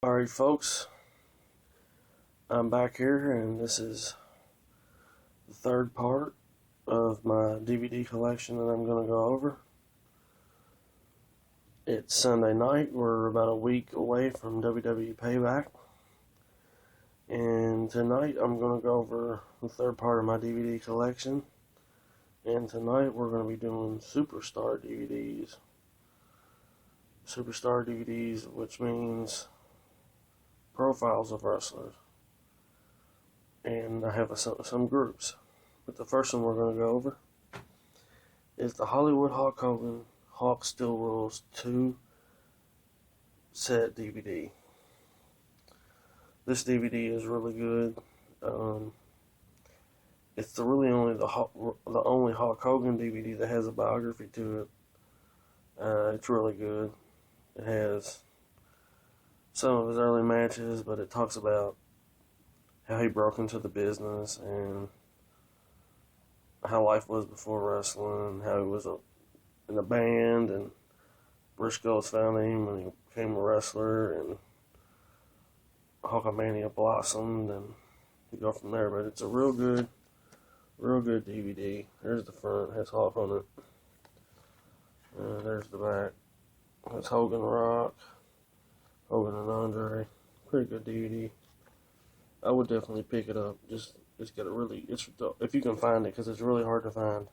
Alright, folks, I'm back here, and this is the third part of my DVD collection that I'm going to go over. It's Sunday night. We're about a week away from WWE Payback, and tonight I'm going to go over the third part of my DVD collection. And tonight we're going to be doing Superstar DVDs. Superstar DVDs, which means profiles of wrestlers. And I have some groups. But the first one we're going to go over is the Hollywood Hulk Hogan Hulk Steel Rules 2 set DVD. This DVD is really good. It's the only Hulk Hogan DVD that has a biography to it. It's really good. It has some of his early matches, but it talks about how he broke into the business and how life was before wrestling, how he was in a band, and Briscoes found him when he became a wrestler, and Hulkamania blossomed, and you go from there. But it's a real good DVD. There's the front, it has Hulk on it. There's the back. It's Hogan Rock, Hogan and Andre. Pretty good DVD. I would definitely pick it up. It's got a really, if you can find it, because it's really hard to find.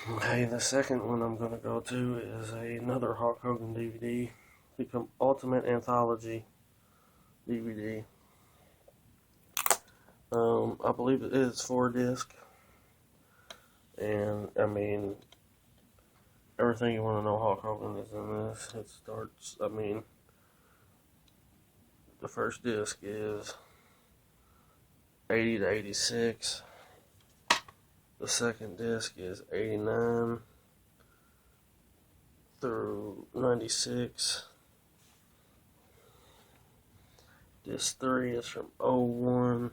Okay, the second one I'm going to go to is another Hulk Hogan DVD. The Ultimate Anthology DVD. I believe it is 4-disc. And, I mean, everything you want to know Hulk Hogan is in this. It starts, the first disc is 80 to 86. The second disc is 89 through 96. Disc 3 is from 01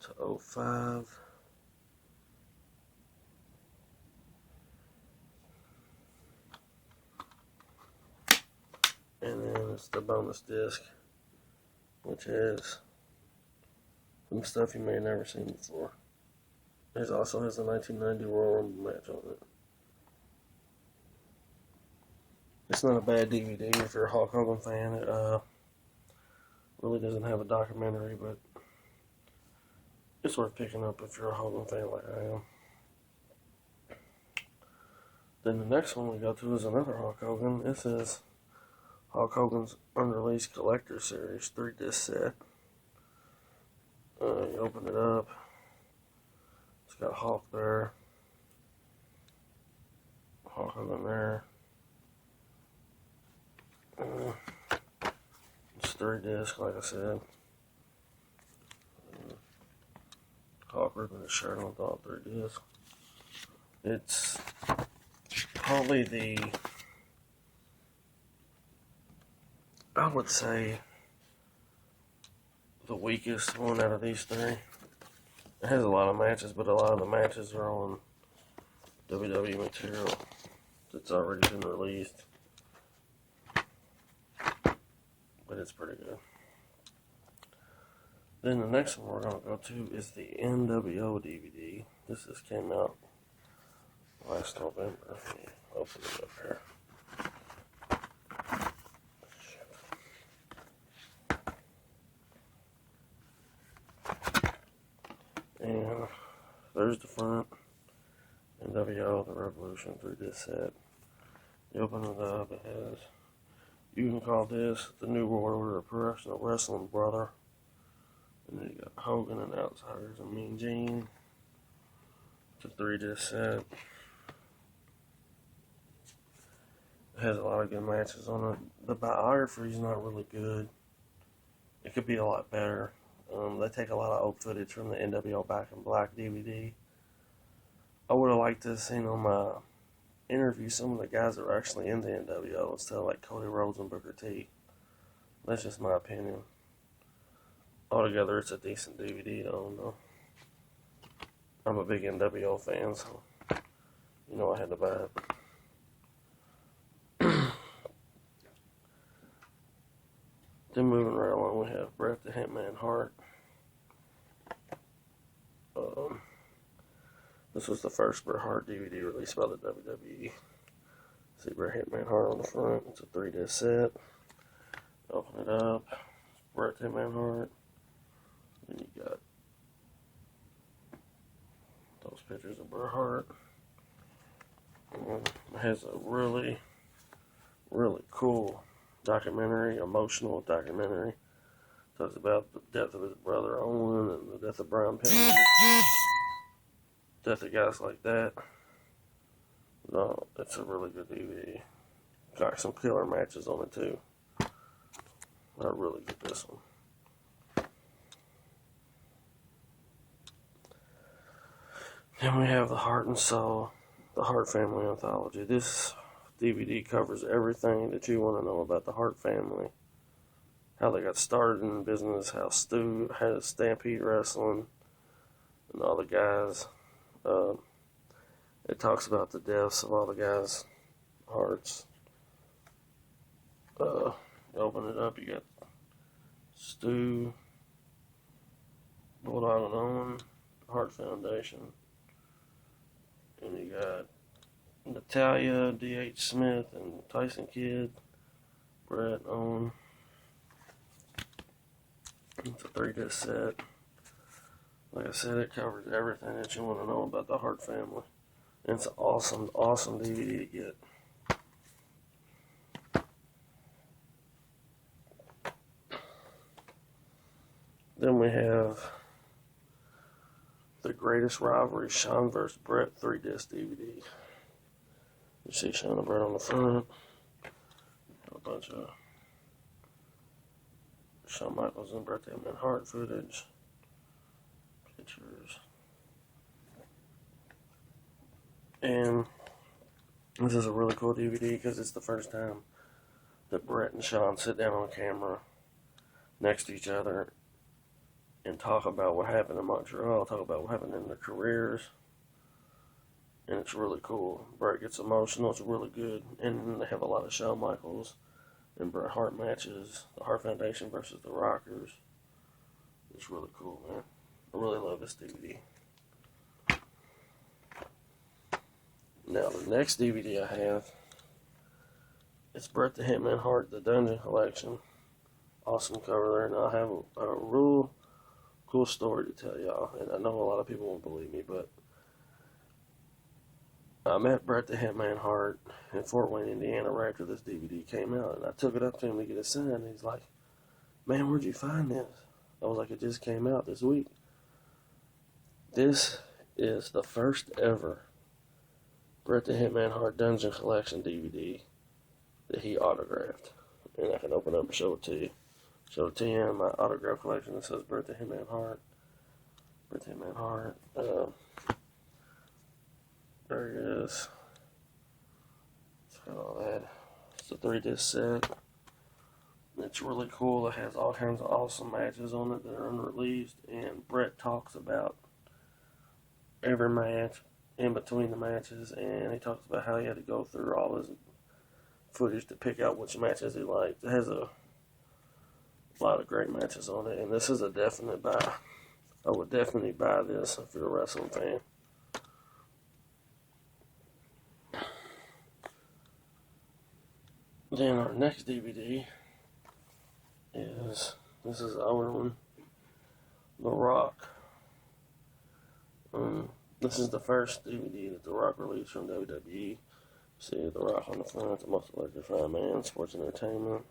to 05. And then it's the bonus disc, which has some stuff you may have never seen before. It also has a 1990 Royal Rumble match on it. It's not a bad DVD if you're a Hulk Hogan fan. It really doesn't have a documentary, but it's worth picking up if you're a Hogan fan like I am. Then the next one we go to is another Hulk Hogan. This is Hulk Hogan's Unreleased Collector Series 3-disc set. You open it up. It's got Hulk there. Hulk Hogan there. It's 3-disc, like I said. Hulk ripping his shirt on all 3-disc. It's probably I would say, the weakest one out of these three. It has a lot of matches, but a lot of the matches are on WWE material that's already been released. But it's pretty good. Then the next one we're going to go to is the NWO DVD. This came out last November. Let me open it up here. And there's the front. NWO, the Revolution 3-disc set. You open it up, it has, you can call this the New World Order of Professional Wrestling, brother. And then you got Hogan and Outsiders and Mean Gene. It's a 3-disc set. It has a lot of good matches on it. The biography is not really good. It could be a lot better. They take a lot of old footage from the NWO Back in Black DVD. I would have liked to have seen them interview some of the guys that were actually in the NWO instead of like Cody Rhodes and Booker T. That's just my opinion. Altogether, it's a decent DVD, though. I'm a big NWO fan, so I had to buy it. Then moving right along, we have Bret the Hitman Hart. This was the first Bret Hart DVD released by the WWE. See Bret Hitman Hart on the front. It's a 3-disc set. Open it up. Bret Hitman Hart. Then you got those pictures of Bret Hart. It has a really, really cool documentary, emotional documentary. Talks about the death of his brother Owen and the death of Brian Pillman. Death of guys like that. No, it's a really good DVD. Got some killer matches on it too. I really get this one. Then we have the Heart and Soul, the Hart Family Anthology. This DVD covers everything that you want to know about the Hart family. How they got started in business, how Stu had Stampede Wrestling, and all the guys. It talks about the deaths of all the guys' hearts. Open it up, you got Stu, Bulldog and Owen, Hart Foundation. And you got Natalia, D.H. Smith, and Tyson Kidd, Bret, Owen. It's a 3-disc set. Like I said, it covers everything that you want to know about the Hart family. And it's an awesome, awesome DVD to get. Then we have The Greatest Rivalry, Shawn vs. Bret 3-disc DVD. You see Shawn and Bret on the front. A bunch of Shawn Michaels and Bret the Hitman Hart footage. Pictures. And this is a really cool DVD because it's the first time that Bret and Shawn sit down on camera next to each other and talk about what happened in Montreal, talk about what happened in their careers. And it's really cool. Bret gets emotional, it's really good. And they have a lot of Shawn Michaels and Bret Hart matches, the Hart Foundation versus the Rockers. It's really cool, man. I really love this DVD. Now, the next DVD I have, it's Bret the Hitman Hart, the Dungeon Collection. Awesome cover there. And I have a real cool story to tell y'all. And I know a lot of people won't believe me, but I met Bret the Hitman Hart in Fort Wayne, Indiana, right after this DVD came out. And I took it up to him to get it signed. And he's like, "Man, where'd you find this?" I was like, "It just came out this week." This is the first ever Bret the Hitman Hart Dungeon Collection DVD that he autographed. And I can open up and show it to you. Show it to you in my autograph collection that says Bret the Hitman Hart. Bret the Hitman Hart. There it is. It's got all that. It's a 3-disc set. It's really cool. It has all kinds of awesome matches on it that are unreleased. And Bret talks about every match in between the matches. And he talks about how he had to go through all his footage to pick out which matches he liked. It has a lot of great matches on it. And this is a definite buy. I would definitely buy this if you're a wrestling fan. Then our next DVD is, this is our one, The Rock. This is the first DVD that The Rock released from WWE. See The Rock on the front, the most electrifying man, sports entertainment.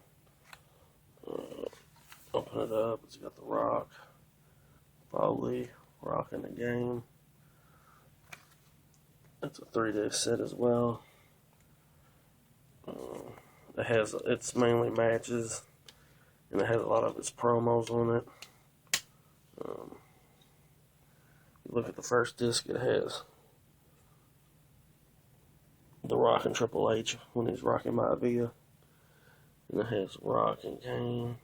Open it up, it's got The Rock, Foley, Rock in the Game. It's a 3-disc set as well. It's mainly matches, and it has a lot of its promos on it. You look at the first disc, it has The Rock and Triple H when he's rocking Maivia, and it has Rock and Kane,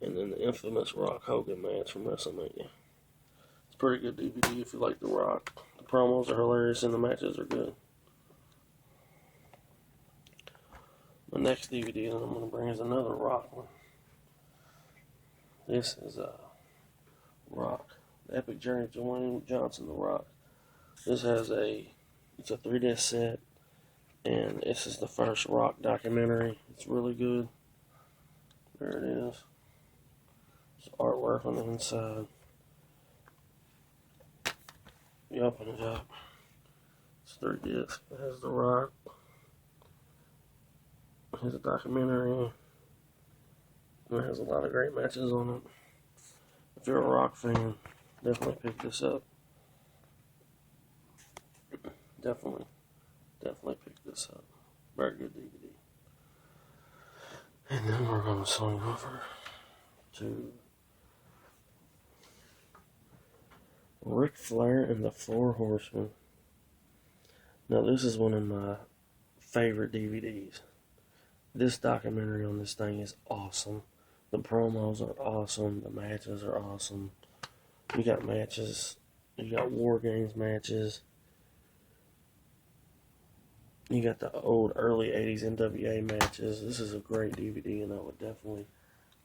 and then the infamous Rock Hogan match from WrestleMania. It's a pretty good DVD if you like The Rock. The promos are hilarious and the matches are good. The next DVD that I'm going to bring is another Rock one. This is Rock. The Epic Journey of Dwayne Johnson, The Rock. This has it's a 3-disc set, and this is the first Rock documentary. It's really good. There it is. It's artwork on the inside. You open it up. It's 3 discs. It has The Rock. Here's a documentary. It has a lot of great matches on it. If you're a Rock fan, definitely pick this up. Definitely pick this up. Very good DVD. And then we're going to swing over to Ric Flair and the 4 Horsemen. Now this is one of my favorite DVDs. This documentary on this thing is awesome. The promos are awesome. The matches are awesome. You got matches. You got War Games matches. You got the old early 80s NWA matches. This is a great DVD, and I would definitely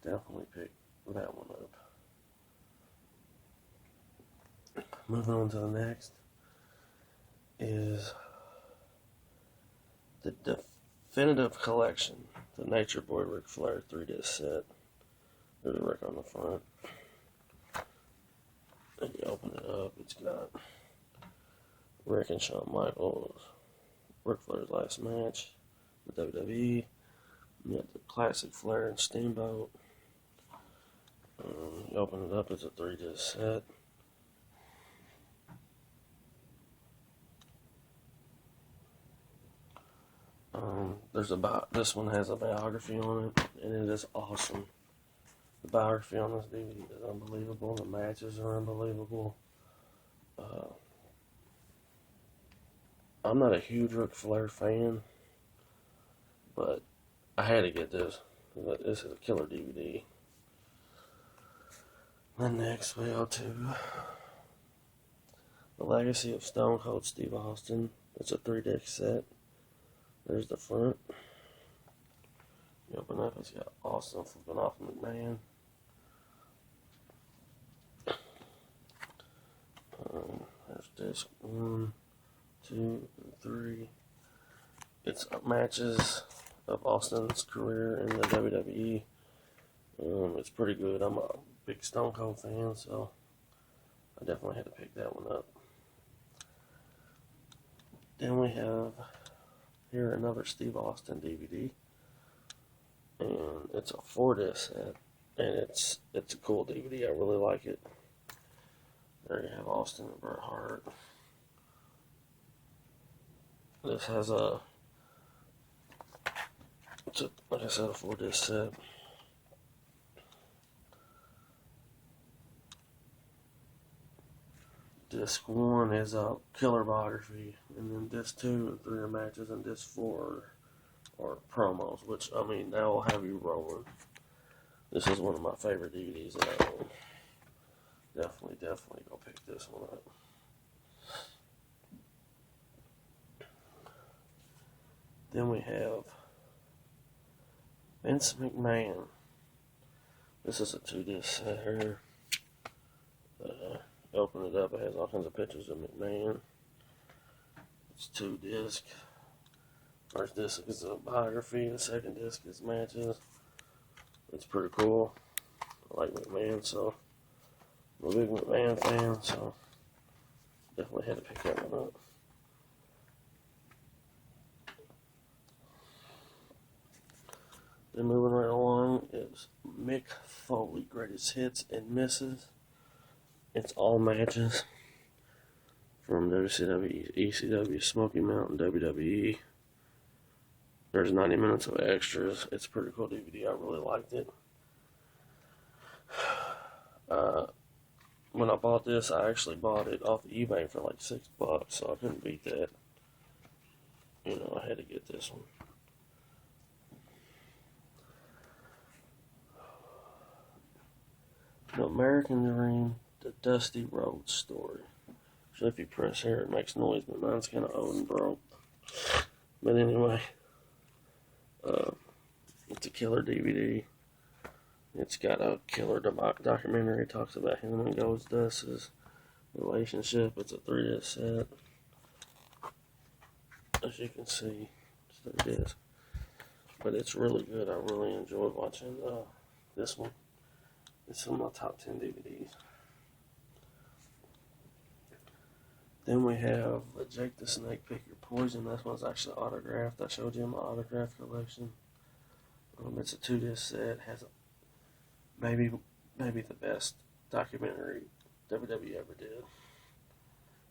pick that one up. Moving on to the next is the Definitive Collection, the Nature Boy Ric Flair 3-disc set. There's a Rick on the front. And you open it up, it's got Rick and Shawn Michaels, Ric Flair's last match, the WWE. You got the classic Flair and Steamboat. You open it up, it's a 3-disc set. This one has a biography on it, and it is awesome. The biography on this DVD is unbelievable. The matches are unbelievable. I'm not a huge Ric Flair fan, but I had to get this. This is a killer DVD. Then next we go to The Legacy of Stone Cold Steve Austin. It's a 3-disc set. There's the front. You open up, it's got Austin flipping off McMahon. There's disc 1, 2, and 3. It's matches of Austin's career in the WWE. It's pretty good. I'm a big Stone Cold fan, so I definitely had to pick that one up. Then we have here another Steve Austin DVD, and it's a 4-disc set, and it's a cool DVD. I really like it. There you have Austin and Bret Hart. This has like I said, a 4-disc set. Disc 1 is a killer biography, and then disc 2 and 3 are matches, and disc 4 are promos, which, I mean, that will have you rolling. This is one of my favorite DVDs that I own. Definitely go pick this one up. Then we have Vince McMahon. This is a 2-disc set here. Open it up, it has all kinds of pictures of McMahon. It's 2 discs. First disc is a biography, the second disc is matches. It's pretty cool. I like McMahon, so I'm a big McMahon fan, so definitely had to pick that one up. Then moving right along is Mick Foley, Greatest Hits and Misses. It's all matches from WCW, ECW, Smoky Mountain, WWE. There's 90 minutes of extras. It's a pretty cool DVD. I really liked it. When I bought this, I actually bought it off eBay for like $6, so I couldn't beat that. You know, I had to get this one. The American Dream, the Dusty Rhodes Story. So if you press here, it makes noise, but mine's kind of old and broke. But anyway, it's a killer DVD. It's got a killer documentary. It talks about him and Ghostbusters' relationship. It's a 3-disc set. As you can see, it's 3 discs. But it's really good. I really enjoyed watching this one. It's one of my top 10 DVDs. Then we have the Jake the Snake Pick Your Poison. This one's actually autographed. I showed you my autograph collection. It's a 2-disc set. Has maybe the best documentary WWE ever did.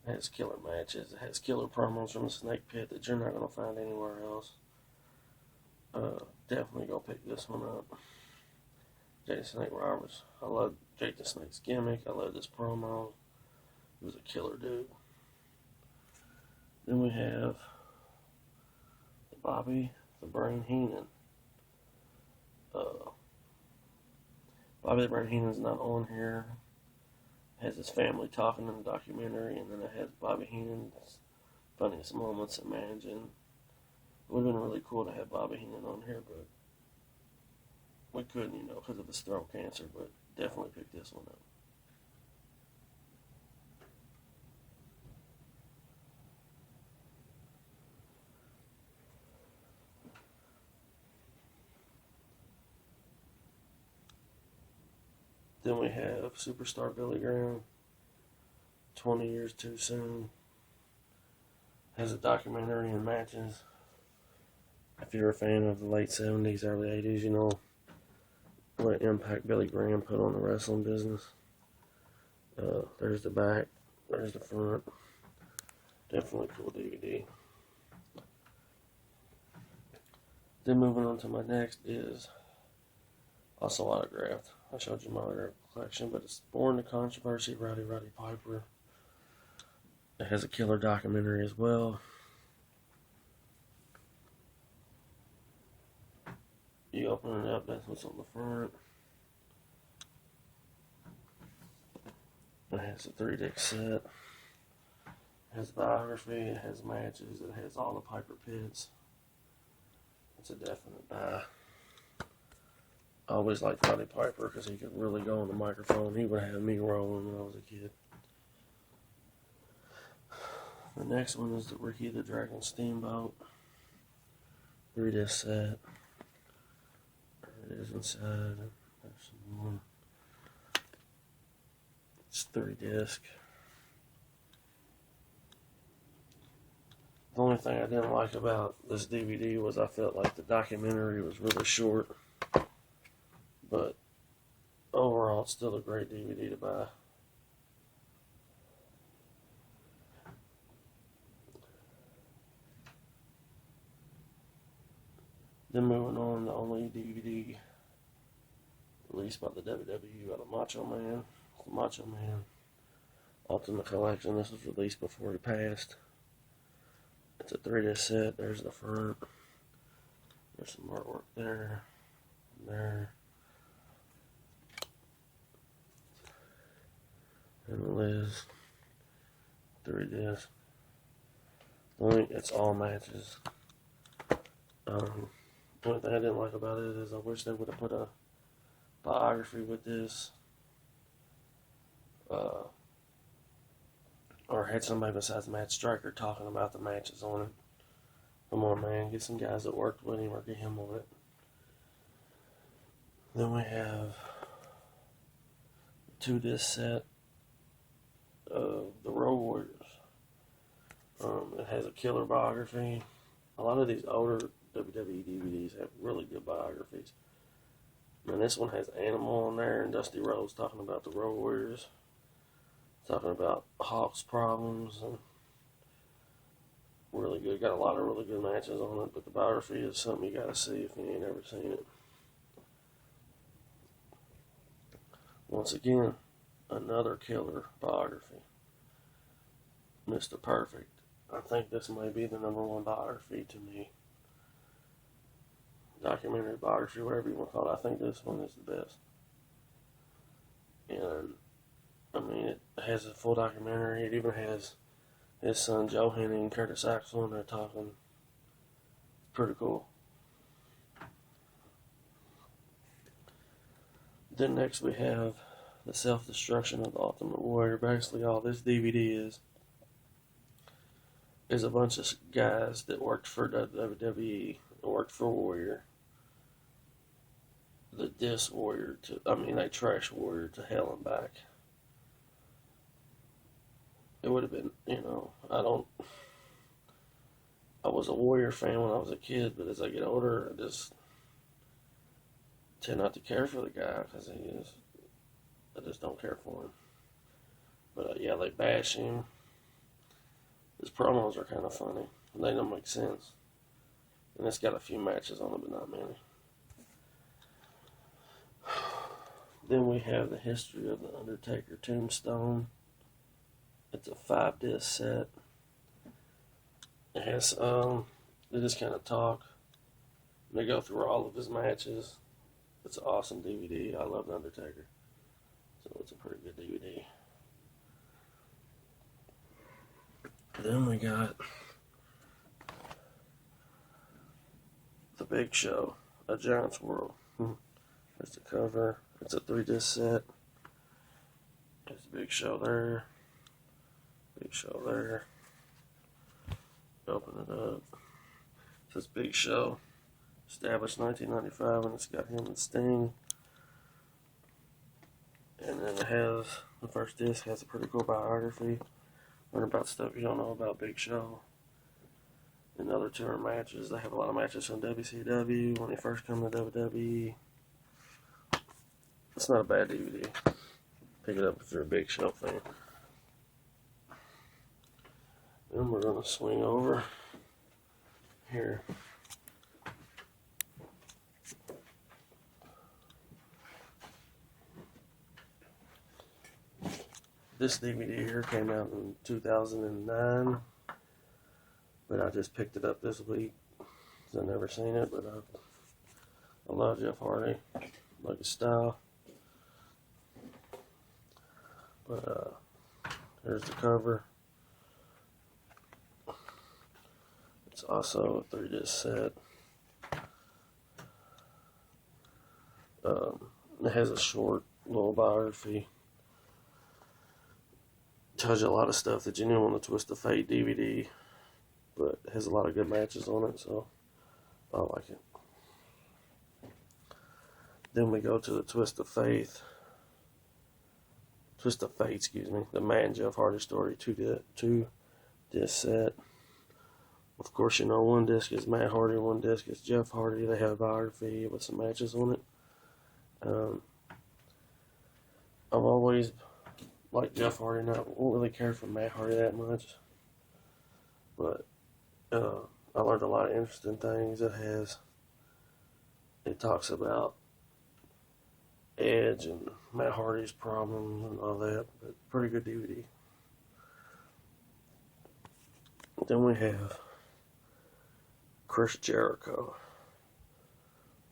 It has killer matches. It has killer promos from the Snake Pit that you're not going to find anywhere else. Definitely go pick this one up. Jake the Snake Roberts. I love Jake the Snake's gimmick. I love this promo. He was a killer dude. Then we have Bobby the Brain Heenan. Bobby the Brain Heenan's not on here. It has his family talking in the documentary, and then it has Bobby Heenan's funniest moments and managing. It would have been really cool to have Bobby Heenan on here, but we couldn't, because of his throat cancer, but definitely pick this one up. Then we have Superstar Billy Graham, 20 Years Too Soon. Has a documentary and matches. If you're a fan of the late 70s, early 80s, you know what impact Billy Graham put on the wrestling business. There's the back, there's the front. Definitely cool DVD. Then moving on to my next is also autographed. I showed you my autograph collection, but it's Born to Controversy, Roddy Piper. It has a killer documentary as well. You open it up, that's what's on the front. It has a 3-disc set. It has biography, it has matches, it has all the Piper pits. It's a definite buy. I always liked Roddy Piper because he could really go on the microphone. He would have me rolling when I was a kid. The next one is the Ricky the Dragon Steamboat. 3-disc set. There it is inside. There's some more. It's 3-disc. The only thing I didn't like about this DVD was I felt like the documentary was really short. But overall, it's still a great DVD to buy. Then moving on, the only DVD released by the WWE out of Macho Man. It's the Macho Man Ultimate Collection. This was released before he passed. It's a 3-disc set. There's the front. There's some artwork there. And there. And the Liz. 3-disc. It's all matches. The only thing I didn't like about it is I wish they would have put a biography with this. Or had somebody besides Matt Striker talking about the matches on it. Come on, man. Get some guys that worked with him or get him on it. Then we have a 2-disc set of the Road Warriors. It has a killer biography. A lot of these older WWE DVDs have really good biographies. And this one has Animal on there and Dusty Rhodes talking about the Road Warriors. Talking about Hawk's problems and really good. Got a lot of really good matches on it, but the biography is something you gotta see if you ain't ever seen it. Once again, another killer biography. Mr. Perfect. I think this may be the #1 biography to me. Documentary biography, whatever you want to call it. I think this one is the best. And I mean, it has a full documentary. It even has his son Joe Heenan and Curtis Axel, and they're talking. It's pretty cool. Then next we have the self-destruction of the Ultimate Warrior. Basically, all this DVD is a bunch of guys that worked for WWE and worked for Warrior. The diss Warrior they trash Warrior to hell and back. It would have been, I was a Warrior fan when I was a kid, but as I get older, I just tend not to care for the guy because I just don't care for him. But yeah, they bash him. His promos are kind of funny. They don't make sense. And it's got a few matches on it, but not many. Then we have the history of the Undertaker Tombstone. It's a 5-disc set. It has, they just kind of talk. They go through all of his matches. It's an awesome DVD. I love the Undertaker. So it's a pretty good DVD. Then we got The Big Show, A Giant's World. There's the cover. It's a 3-disc set. There's the Big Show there. Big Show there. Open it up. It says Big Show. Established 1995, and it's got him and Sting. And then it has, the first disc has a pretty cool biography. Learn about stuff you don't know about Big Show. And the other two are matches. They have a lot of matches from WCW when they first come to WWE. It's not a bad DVD. Pick it up if you're a Big Show fan. Then we're going to swing over here. This DVD here came out in 2009, but I just picked it up this week because I've never seen it, but I love Jeff Hardy, like his style. But here's the cover. It's also a 3-disc set. It has a short little biography. Tells you a lot of stuff that you knew on the Twist of Fate DVD, but it has a lot of good matches on it, so I like it. Then we go to the Twist of Fate, the Man Jeff Hardy story, 2-disc set. Of course, one disc is Matt Hardy, one disc is Jeff Hardy. They have a biography with some matches on it. I've always liked Jeff Hardy, and I don't really care for Matt Hardy that much. But I learned a lot of interesting things. It talks about Edge and Matt Hardy's problems and all that. But pretty good DVD. Then we have Chris Jericho,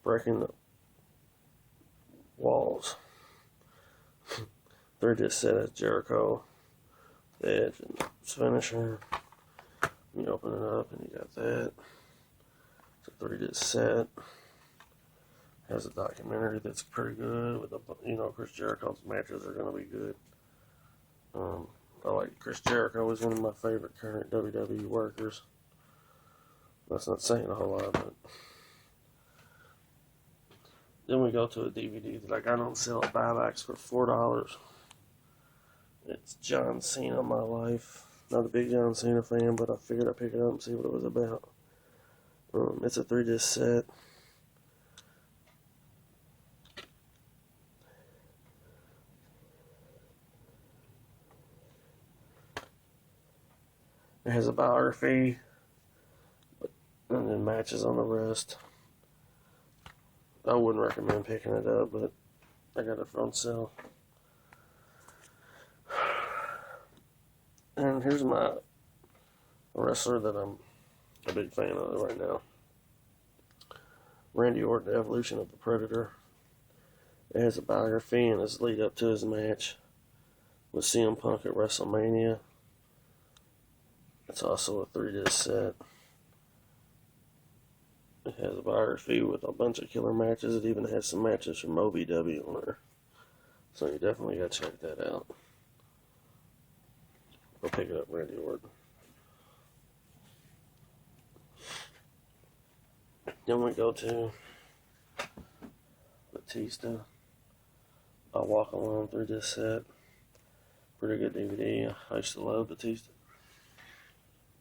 Breaking the Walls. 3-disc set as Jericho, Edge, and his finisher. You open it up and you got that. It's a 3-disc set. Has a documentary that's pretty good. Chris Jericho's matches are going to be good. I like Chris Jericho. He's one of my favorite current WWE workers. That's not saying a whole lot, but then we go to a DVD that I got on sale at buybacks for $4. It's John Cena, My Life. Not a big John Cena fan, but I figured I'd pick it up and see what it was about. It's a 3-disc set. It has a biography, and then matches on the rest. I wouldn't recommend picking it up, but I got it on sale. And here's my wrestler that I'm a big fan of right now. Randy Orton, Evolution of the Predator. It has a biography and his lead up to his match with CM Punk at WrestleMania. It's also a 3-disc set. It has a biography with a bunch of killer matches. It even has some matches from OVW on there. So you definitely got to check that out. Go pick it up, Randy Orton. Then we go to Batista. I'll walk along through this set. Pretty good DVD. I used to love Batista.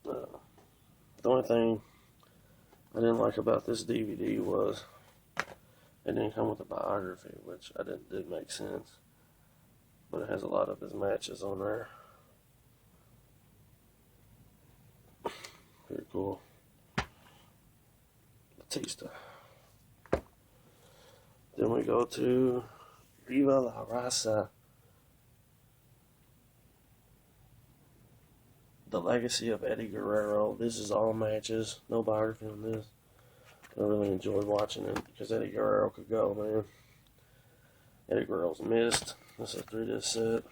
The only thing I didn't like about this DVD was it didn't come with a biography, which didn't make sense. But it has a lot of his matches on there. Pretty cool. Batista. Then we go to Viva La Rasa. The Legacy of Eddie Guerrero. This is all matches. No biography on this. I really enjoyed watching it because Eddie Guerrero could go, man. Eddie Guerrero's missed. This is a 3-disc set.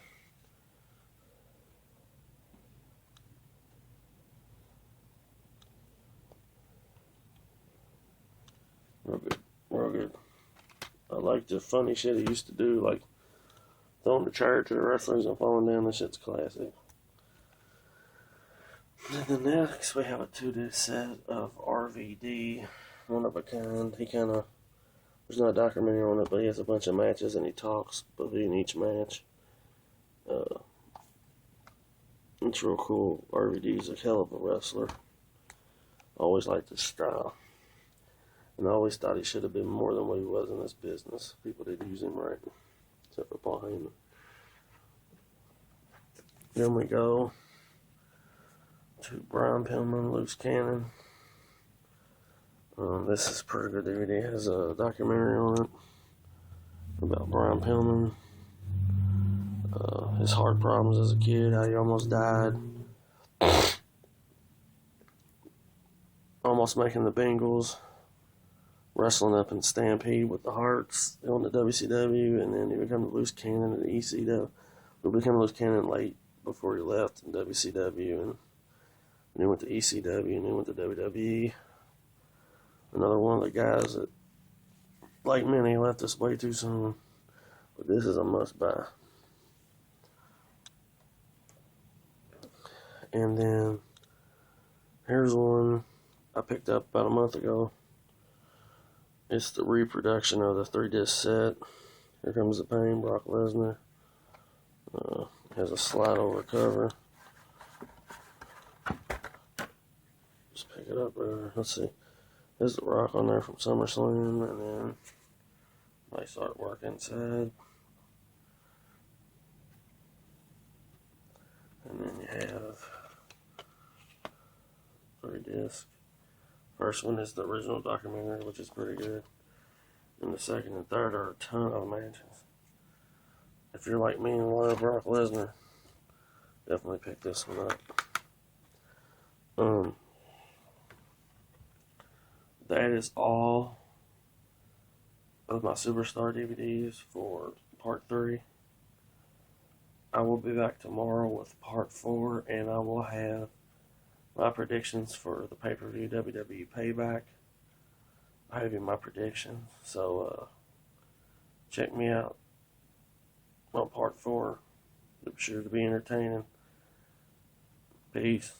Real good. Real good. I like the funny shit he used to do, like throwing the chair to the wrestlers and falling down. This shit's classic. And then next we have a 2-disc set of RVD, one of a kind. There's not a documentary on it, but he has a bunch of matches and he talks between each match. It's real cool. RVD's a hell of a wrestler. Always liked his style. And I always thought he should have been more than what he was in this business. People didn't use him right. Except for Paul Heyman. Then we go to Brian Pillman, Loose Cannon. This is pretty good DVD. It has a documentary on it about Brian Pillman. His heart problems as a kid, how he almost died. Almost making the Bengals. Wrestling up in Stampede with the Hearts on the WCW, and then he became the Loose Cannon in the ECW. He became Loose Cannon late before he left in WCW, and then he went to ECW, and then went to WWE. Another one of the guys that, like many, left us way too soon. But this is a must-buy. And then, here's one I picked up about a month ago. It's the reproduction of the 3-disc set. Here Comes the Pain, Brock Lesnar. Has a slide-over cover. Just pick it up there. Let's see. There's the Rock on there from SummerSlam, and then nice artwork inside. And then you have 3-disc. First one is the original documentary, which is pretty good. And the second and third are a ton of matches. If you're like me and love Brock Lesnar, definitely pick this one up. That is all of my Superstar DVDs for Part 3. I will be back tomorrow with Part 4, and I will have my predictions for the pay-per-view WWE Payback. I have my predictions, so check me out on Part 4. It's sure to be entertaining. Peace.